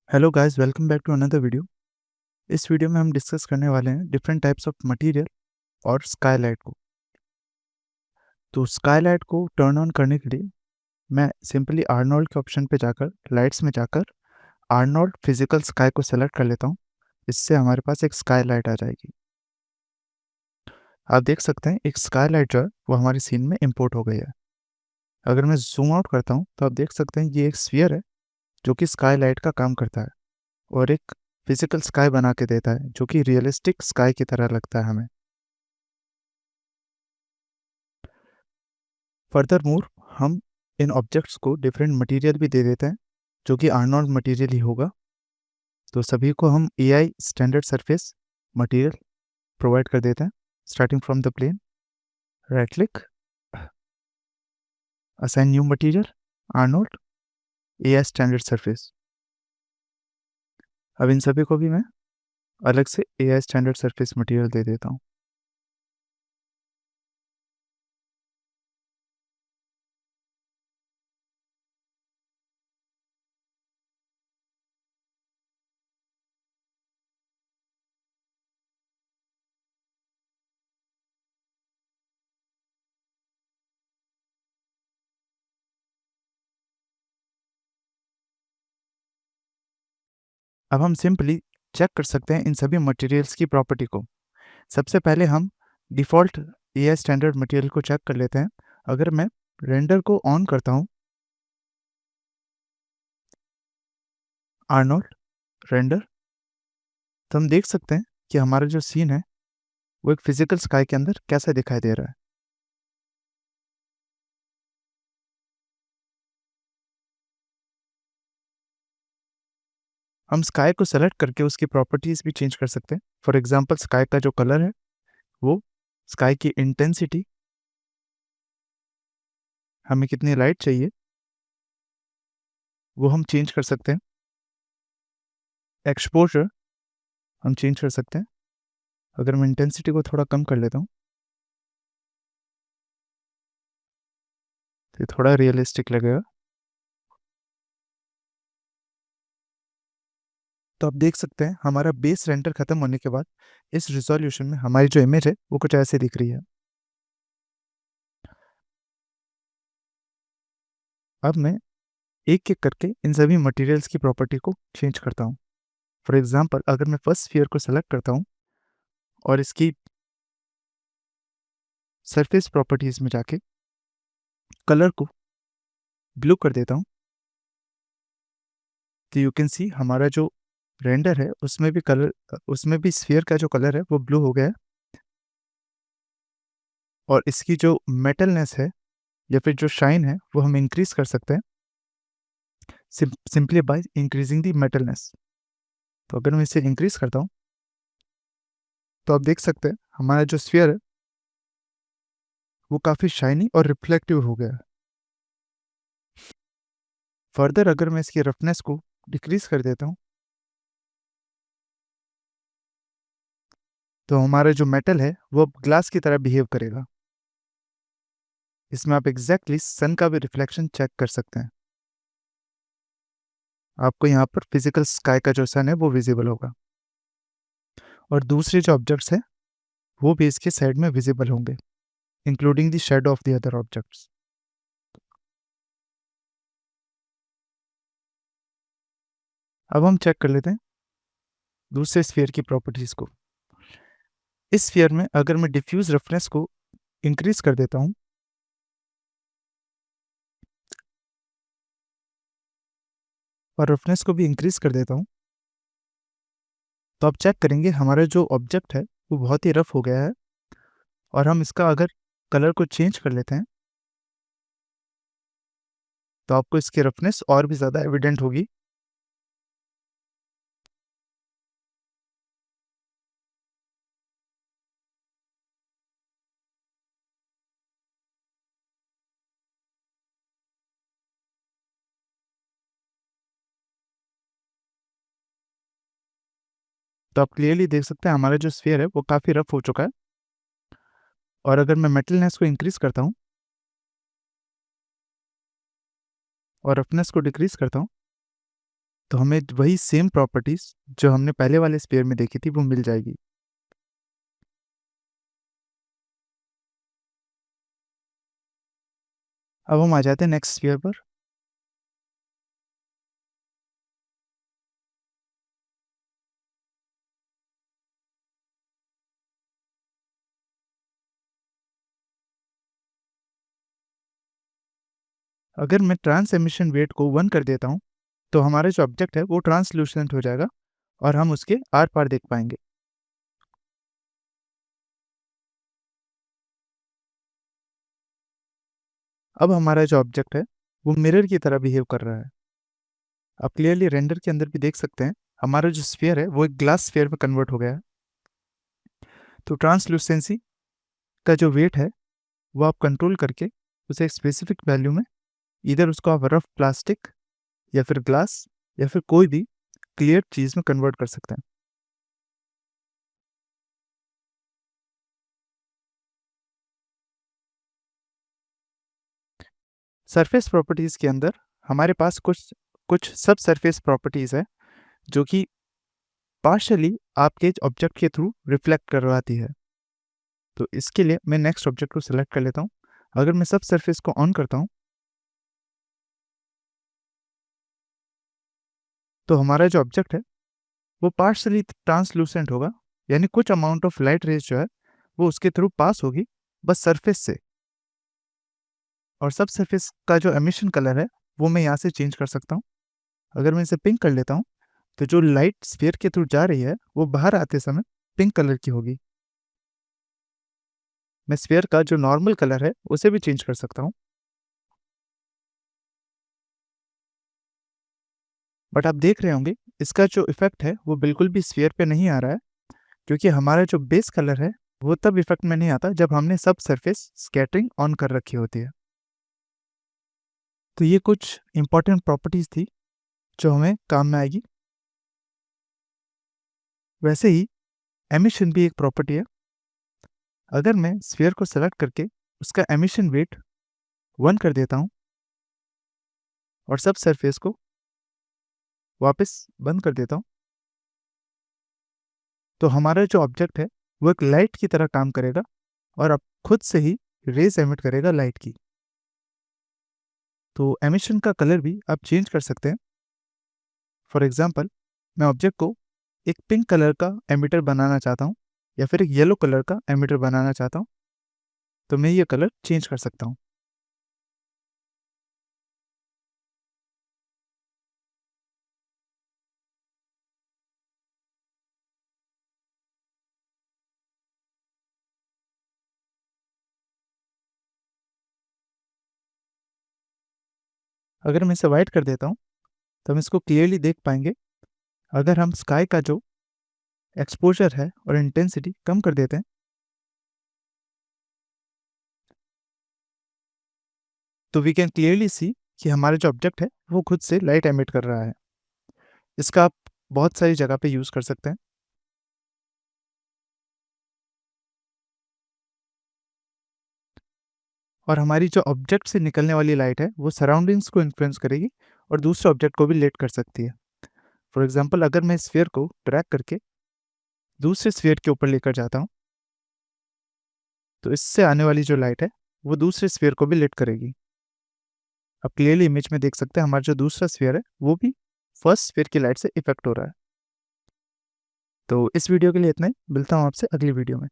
Hello guys, welcome back to another video. इस वीडियो में हम डिस्कस करने वाले हैं डिफरेंट टाइप्स ऑफ मटेरियल और स्काईलाइट को। तो स्काईलाइट को टर्न ऑन करने के लिए मैं सिंपली आर्नोल्ड के ऑप्शन पे जाकर लाइट्स में जाकर आर्नोल्ड फिजिकल स्काई को सेलेक्ट कर लेता हूँ। इससे हमारे पास एक स्काईलाइट आ जाएगी। आप देख सकते हैं एक स्काईलाइट जो है वो हमारी सीन में इंपोर्ट हो गई है। अगर मैं जूम आउट करता हूँ तो आप देख सकते हैं ये एक स्फीयर है जो कि स्काईलाइट का काम करता है और एक फिजिकल स्काई बना के देता है जो कि रियलिस्टिक स्काई की तरह लगता है हमें। फर्दर मोर हम इन ऑब्जेक्ट्स को डिफरेंट मटेरियल भी दे देते हैं जो कि आर्नोल्ड मटेरियल ही होगा। तो सभी को हम AI standard surface material provide कर देते हैं। Starting from the plane, right click, assign new material, Arnold AI standard surface. अब इन सभी को भी मैं अलग से एआई स्टैंडर्ड सरफेस मटेरियल दे देता हूँ। अब हम सिंपली चेक कर सकते हैं इन सभी मटेरियल्स की प्रॉपर्टी को। सबसे पहले हम डिफ़ॉल्ट एआई स्टैंडर्ड मटेरियल को चेक कर लेते हैं। अगर मैं रेंडर को ऑन करता हूँ, आर्नोल्ड रेंडर, तो हम देख सकते हैं कि हमारा जो सीन है वो एक फिजिकल स्काई के अंदर कैसा दिखाई दे रहा है। हम स्काई को सेलेक्ट करके उसकी प्रॉपर्टीज भी चेंज कर सकते हैं। फॉर एग्जांपल स्काई का जो कलर है, वो स्काई की इंटेंसिटी, हमें कितनी लाइट चाहिए वो हम चेंज कर सकते हैं। एक्सपोजर हम चेंज कर सकते हैं। अगर मैं इंटेंसिटी को थोड़ा कम कर लेता हूँ तो ये थोड़ा रियलिस्टिक लगेगा। तो आप देख सकते हैं हमारा बेस रेंडर खत्म होने के बाद इस रिजोल्यूशन में हमारी जो इमेज है वो कुछ ऐसे दिख रही है। अब मैं एक एक करके इन सभी मटेरियल्स की प्रॉपर्टी को चेंज करता हूँ। फॉर एग्जांपल अगर मैं फर्स्ट स्फीयर को सेलेक्ट करता हूँ और इसकी सरफेस प्रॉपर्टीज में जाके कलर को ब्लू कर देता हूँ, तो यू कैन सी हमारा जो रेंडर है उसमें भी कलर, उसमें भी स्फीयर का जो कलर है वो ब्लू हो गया है। और इसकी जो मेटलनेस है या फिर जो शाइन है वो हम इंक्रीज कर सकते हैं सिंपली बाय इंक्रीजिंग दी मेटलनेस। तो अगर मैं इसे इंक्रीज करता हूँ तो आप देख सकते हैं हमारा जो स्फीयर है वो काफ़ी शाइनी और रिफ्लेक्टिव हो गया है। फर्दर अगर मैं इसकी रफनेस को डिक्रीज कर देता हूँ तो हमारा जो मेटल है वो अब ग्लास की तरह बिहेव करेगा। इसमें आप एग्जैक्टली सन का भी रिफ्लेक्शन चेक कर सकते हैं। आपको यहाँ पर फिजिकल स्काई का जो सन है वो विजिबल होगा और दूसरे जो ऑब्जेक्ट्स हैं वो भी इसके साइड में विजिबल होंगे, including the shadow of the other objects. अब हम चेक कर लेते हैं दूसरे स्फीयर की प्रॉपर्टीज को। इस स्फीयर में अगर मैं डिफ्यूज रफनेस को इंक्रीज कर देता हूँ और रफनेस को भी इंक्रीज कर देता हूँ तो आप चेक करेंगे हमारा जो ऑब्जेक्ट है वो बहुत ही रफ हो गया है। और हम इसका अगर कलर को चेंज कर लेते हैं तो आपको इसकी रफनेस और भी ज़्यादा एविडेंट होगी। तो आप क्लियरली देख सकते हैं हमारा जो स्फीयर है वो काफ़ी रफ हो चुका है। और अगर मैं मेटलनेस को इंक्रीज करता हूँ और रफनेस को डिक्रीज करता हूँ तो हमें वही सेम प्रॉपर्टीज़ जो हमने पहले वाले स्फीयर में देखी थी वो मिल जाएगी। अब हम आ जाते हैं नेक्स्ट स्फीयर पर। अगर मैं ट्रांस एमिशन वेट को 1 कर देता हूँ, तो हमारा जो ऑब्जेक्ट है वो ट्रांसल्यूसेंट हो जाएगा और हम उसके आर-पार देख पाएँगे। अब हमारा जो ऑब्जेक्ट है वो मिरर की तरह बिहेव कर रहा है। आप क्लियरली रेंडर के अंदर भी देख सकते हैं, हमारा जो स्फीयर है वो एक ग्लास स्फीयर में कन्वर्ट हो गया है। तो ट्रांसल्यूसेंसी का जो वेट है वो आप कंट्रोल करके उसे एक स्पेसिफिक वैल्यू में, इधर उसको आप रफ प्लास्टिक या फिर ग्लास या फिर कोई भी क्लियर चीज़ में कन्वर्ट कर सकते हैं। सरफेस प्रॉपर्टीज़ के अंदर हमारे पास कुछ कुछ सब सरफेस प्रॉपर्टीज़ है जो कि पार्शियली आपके ऑब्जेक्ट के थ्रू रिफ्लेक्ट करवाती है। तो इसके लिए मैं नेक्स्ट ऑब्जेक्ट को सिलेक्ट कर लेता हूँ। अगर मैं सब सरफेस को ऑन करता हूँ, तो हमारा जो ऑब्जेक्ट है वो पार्शियली ट्रांसलूसेंट होगा, यानी कुछ अमाउंट ऑफ लाइट रेज जो है वो उसके थ्रू पास होगी, बस सरफेस से। और सब सरफेस का जो एमिशन कलर है वो मैं यहाँ से चेंज कर सकता हूँ। अगर मैं इसे पिंक कर लेता हूँ, तो जो लाइट स्फीयर के थ्रू जा रही है वो बाहर आते समय पिंक कलर की होगी। मैं स्फीयर का जो नॉर्मल कलर है उसे भी चेंज कर सकता हूँ। बट आप देख रहे होंगे इसका जो इफेक्ट है वो बिल्कुल भी स्फीयर पे नहीं आ रहा है, क्योंकि हमारा जो बेस कलर है वो तब इफेक्ट में नहीं आता जब हमने सब सरफेस स्कैटरिंग ऑन कर रखी होती है। तो ये कुछ इंपॉर्टेंट प्रॉपर्टीज थी जो हमें काम में आएगी। वैसे ही एमिशन भी एक प्रॉपर्टी है। अगर मैं स्फीयर को सेलेक्ट करके उसका एमिशन वेट 1 कर देता हूँ और सब सरफेस को वापस बंद कर देता हूँ, तो हमारा जो ऑब्जेक्ट है वो एक लाइट की तरह काम करेगा और अब खुद से ही रेज एमिट करेगा लाइट की। तो एमिशन का कलर भी आप चेंज कर सकते हैं। फॉर एग्जांपल, मैं ऑब्जेक्ट को एक पिंक कलर का एमिटर बनाना चाहता हूँ या फिर एक येलो कलर का एमिटर बनाना चाहता हूँ, तो मैं ये कलर चेंज कर सकता हूँ। अगर मैं इसे वाइट कर देता हूँ, तो हम इसको क्लियरली देख पाएंगे। अगर हम स्काई का जो एक्सपोजर है और इंटेंसिटी कम कर देते हैं, तो वी कैन क्लियरली सी कि हमारा जो ऑब्जेक्ट है वो खुद से लाइट एमिट कर रहा है। इसका आप बहुत सारी जगह पे यूज़ कर सकते हैं। और हमारी जो ऑब्जेक्ट से निकलने वाली लाइट है वो सराउंडिंग्स को इन्फ्लुएंस करेगी और दूसरे ऑब्जेक्ट को भी लेट कर सकती है। फॉर एग्जांपल, अगर मैं स्फीयर को ड्रैग करके दूसरे स्फीयर के ऊपर लेकर जाता हूँ, तो इससे आने वाली जो लाइट है वो दूसरे स्फीयर को भी लिट करेगी। आप क्लियरली इमेज में देख सकते हैं हमारा जो दूसरा स्फीयर है वो भी फर्स्ट स्फीयर की लाइट से इफेक्ट हो रहा है। तो इस वीडियो के लिए इतना ही, मिलता हूँ आपसे अगली वीडियो में।